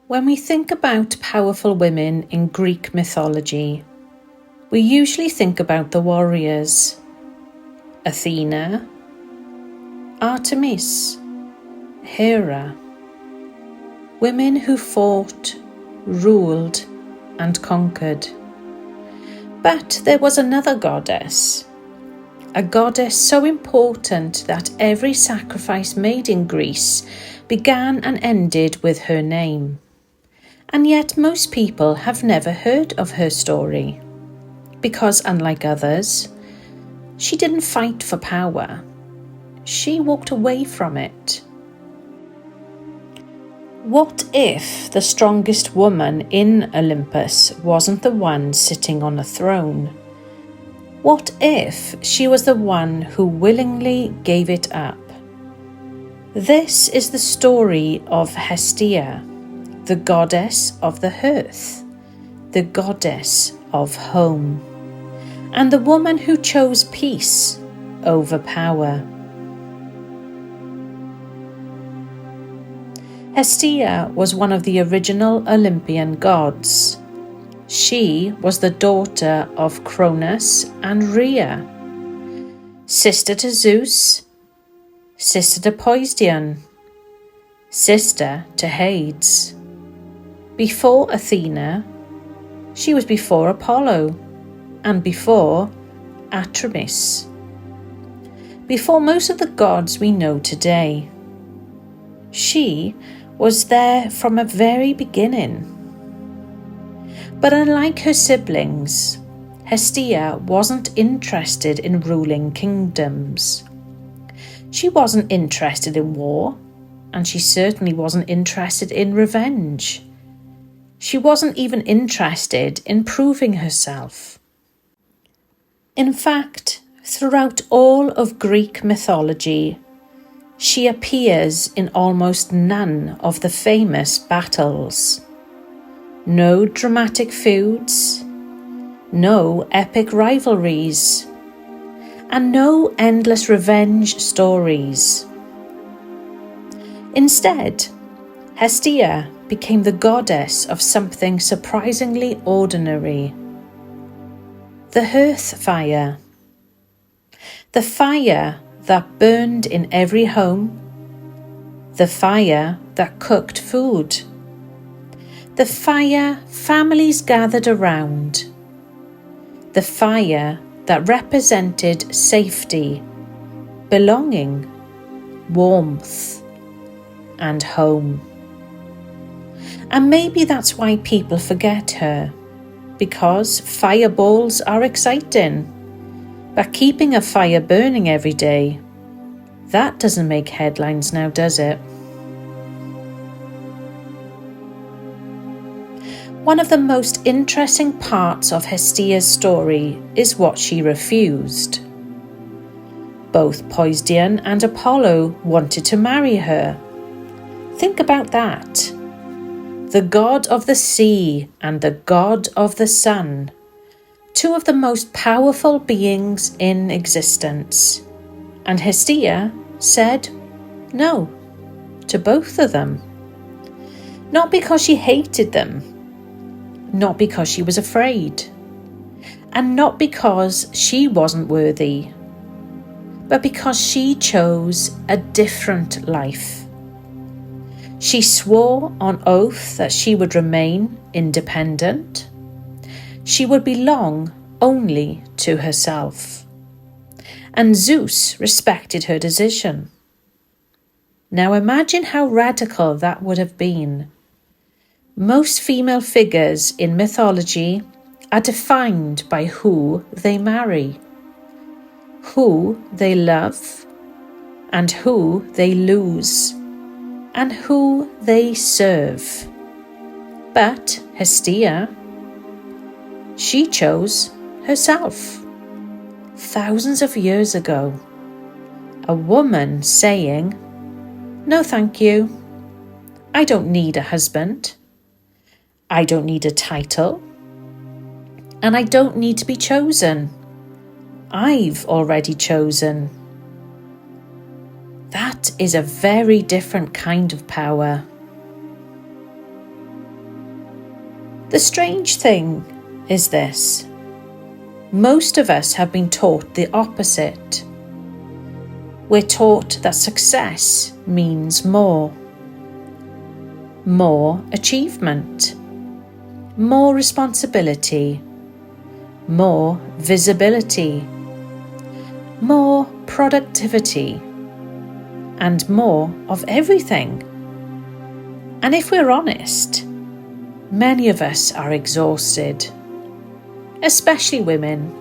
When we think about powerful women in Greek mythology, we usually think about the warriors: Athena, Artemis, Hera. Women who fought, ruled, and conquered. But there was another goddess, a goddess so important that every sacrifice made in Greece began and ended with her name. And yet most people have never heard of her story, because unlike others, she didn't fight for power. She walked away from it. What if the strongest woman in Olympus wasn't the one sitting on a throne? What if she was the one who willingly gave it up? This is the story of Hestia, the goddess of the hearth, the goddess of home, and the woman who chose peace over power. Hestia was one of the original Olympian gods. She was the daughter of Cronus and Rhea, sister to Zeus, sister to Poseidon, sister to Hades. Before Athena, she was before Apollo, and before Artemis. Before most of the gods we know today. She was there from a very beginning. But unlike her siblings, Hestia wasn't interested in ruling kingdoms. She wasn't interested in war, and she certainly wasn't interested in revenge. She wasn't even interested in proving herself. In fact, throughout all of Greek mythology, she appears in almost none of the famous battles. No dramatic feuds, no epic rivalries, and no endless revenge stories. Instead, Hestia became the goddess of something surprisingly ordinary: the hearth fire. The fire that burned in every home, the fire that cooked food, the fire families gathered around, the fire that represented safety, belonging, warmth, and home. And maybe that's why people forget her, because fireballs are exciting. But keeping a fire burning every day, that doesn't make headlines now, does it? One of the most interesting parts of Hestia's story is what she refused. Both Poseidon and Apollo wanted to marry her. Think about that. The god of the sea and the god of the sun, two of the most powerful beings in existence. And Hestia said no to both of them. Not because she hated them, not because she was afraid, and not because she wasn't worthy, but because she chose a different life. She swore on oath that she would remain independent. She would belong only to herself. And Zeus respected her decision. Now imagine how radical that would have been. Most female figures in mythology are defined by who they marry, who they love, and who they lose, and who they serve. But Hestia, she chose herself. Thousands of years ago, a woman saying, "No, thank you. I don't need a husband. I don't need a title. And I don't need to be chosen. I've already chosen." That is a very different kind of power. The strange thing is this: most of us have been taught the opposite. We're taught that success means more achievement, more responsibility, more visibility, more productivity, and more of everything. And if we're honest, many of us are exhausted, especially women.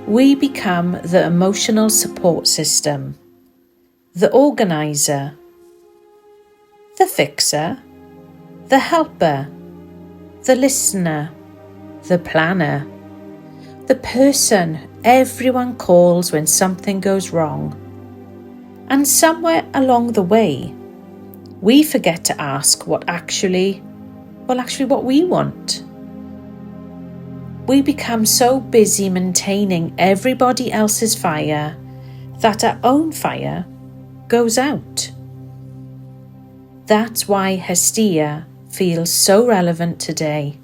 We become the emotional support system, the organizer, the fixer, the helper, the listener, the planner, the person everyone calls when something goes wrong. And somewhere along the way, we forget to ask what we want. We become so busy maintaining everybody else's fire that our own fire goes out. That's why Hestia feels so relevant today,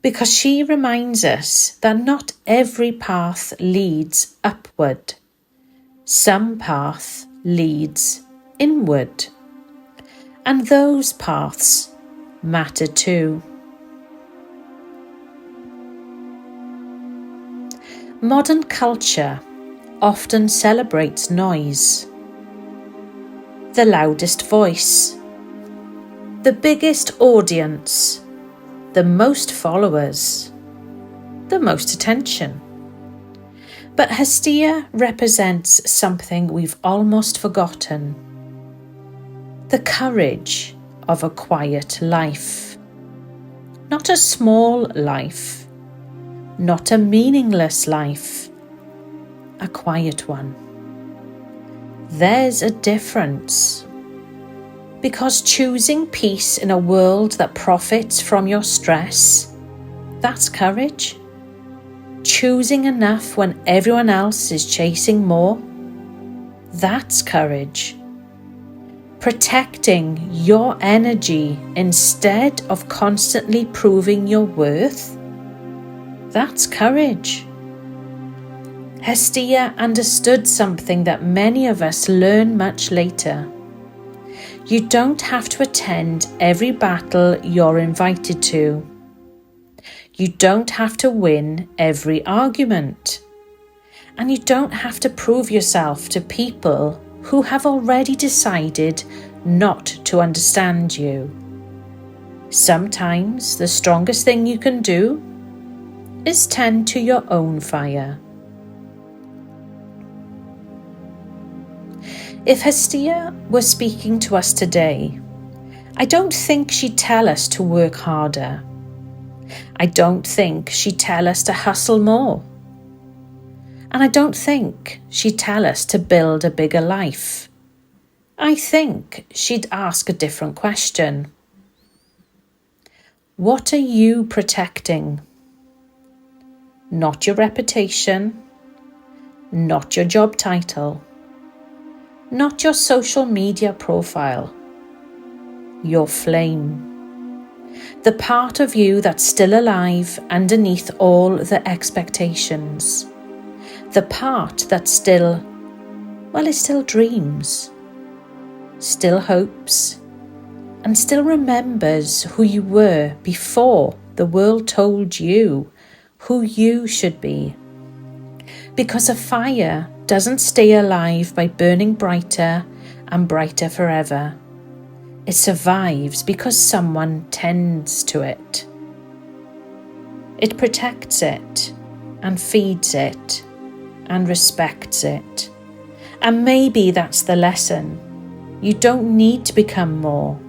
because she reminds us that not every path leads upward. Some path leads inward, and those paths matter too. Modern culture often celebrates noise, the loudest voice, the biggest audience, the most followers, the most attention. But Hestia represents something we've almost forgotten: the courage of a quiet life. Not a small life, not a meaningless life, a quiet one. There's a difference, because choosing peace in a world that profits from your stress, that's courage. Choosing enough when everyone else is chasing more, that's courage. Protecting your energy instead of constantly proving your worth, that's courage. Hestia understood something that many of us learn much later. You don't have to attend every battle you're invited to. You don't have to win every argument. And you don't have to prove yourself to people who have already decided not to understand you. Sometimes the strongest thing you can do is tend to your own fire. If Hestia were speaking to us today, I don't think she'd tell us to work harder. I don't think she'd tell us to hustle more. And I don't think she'd tell us to build a bigger life. I think she'd ask a different question. What are you protecting? Not your reputation, not your job title, not your social media profile, your flame. The part of you that's still alive underneath all the expectations. The part that still dreams, still hopes, and still remembers who you were before the world told you who you should be. Because a fire doesn't stay alive by burning brighter and brighter forever. It survives because someone tends to it. It protects it and feeds it and respects it. And maybe that's the lesson. You don't need to become more.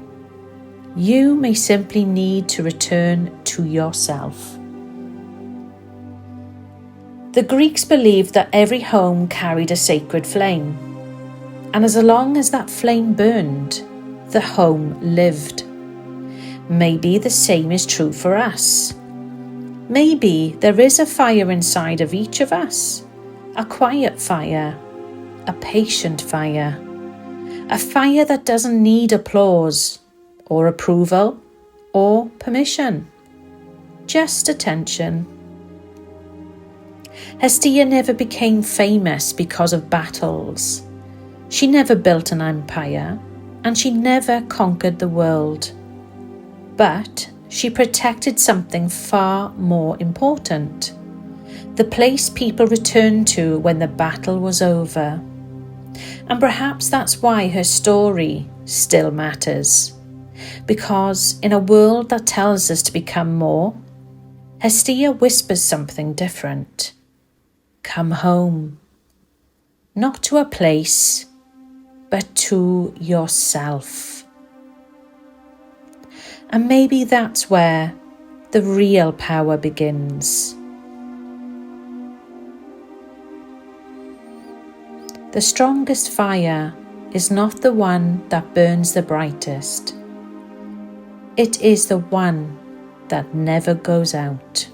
You may simply need to return to yourself. The Greeks believed that every home carried a sacred flame, and as long as that flame burned, the home lived. Maybe the same is true for us. Maybe there is a fire inside of each of us, a quiet fire, a patient fire, a fire that doesn't need applause or approval or permission. just attention. Hestia never became famous because of battles. She never built an empire, and she never conquered the world. But she protected something far more important: the place people returned to when the battle was over. And perhaps that's why her story still matters. Because in a world that tells us to become more, Hestia whispers something different. Come home. Not to a place, but to yourself. And maybe that's where the real power begins. The strongest fire is not the one that burns the brightest. It is the one that never goes out.